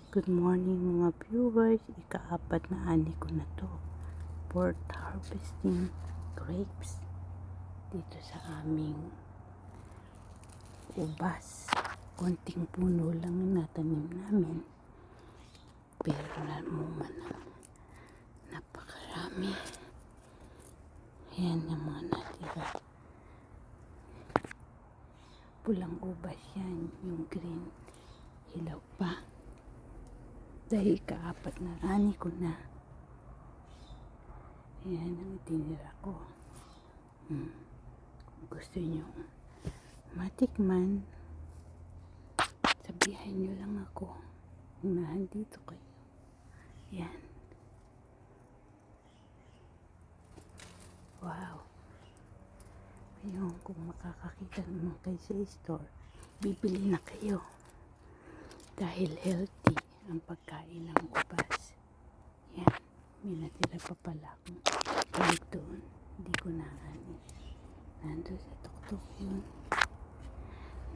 Good morning mga viewers, ika-4 na ani ko na to for harvesting grapes dito sa aming ubas. Konting puno lang natanim namin, pero namuman napakarami. Yan yung mga natira, pulang ubas yan, yung green hilaw pa. Dahil ika-4 na ani ko na. Yan ang tinira ko. Kung gusto nyo matikman, sabihan nyo lang ako kung nandito kayo. Yan. Wow. Ngayon, kung makakakita naman kayo sa store, bibili na kayo. Dahil healthy ang pagkain ng ubas. Yan. May natira pa pala akong balik doon. Hindi ko na nandun sa tuktok yun.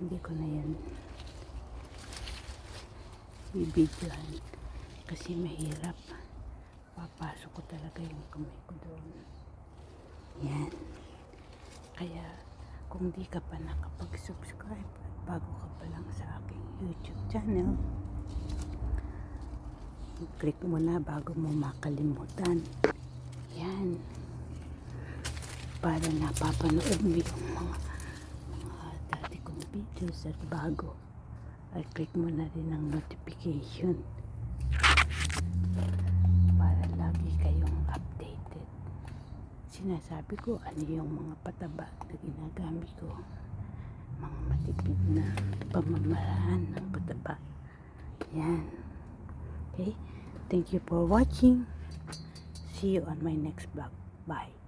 Hindi ko na yan bibidyohan kasi mahirap. Papasok ko talaga yung kamay ko doon. Yan. Kaya kung di ka pa nakapag-subscribe at bago ka pa lang sa aking YouTube channel, click mo na bago mo makalimutan. Yan. Para napapanood mo yung mga dati kong videos at bago. At click mo na rin ang notification para lagi kayong updated. Sinasabi ko ano yung mga pataba na ginagamit ko. Mga matipid na pamamaraan ng pataba. Yan. Okay? Thank you for watching. See you on my next vlog. Bye.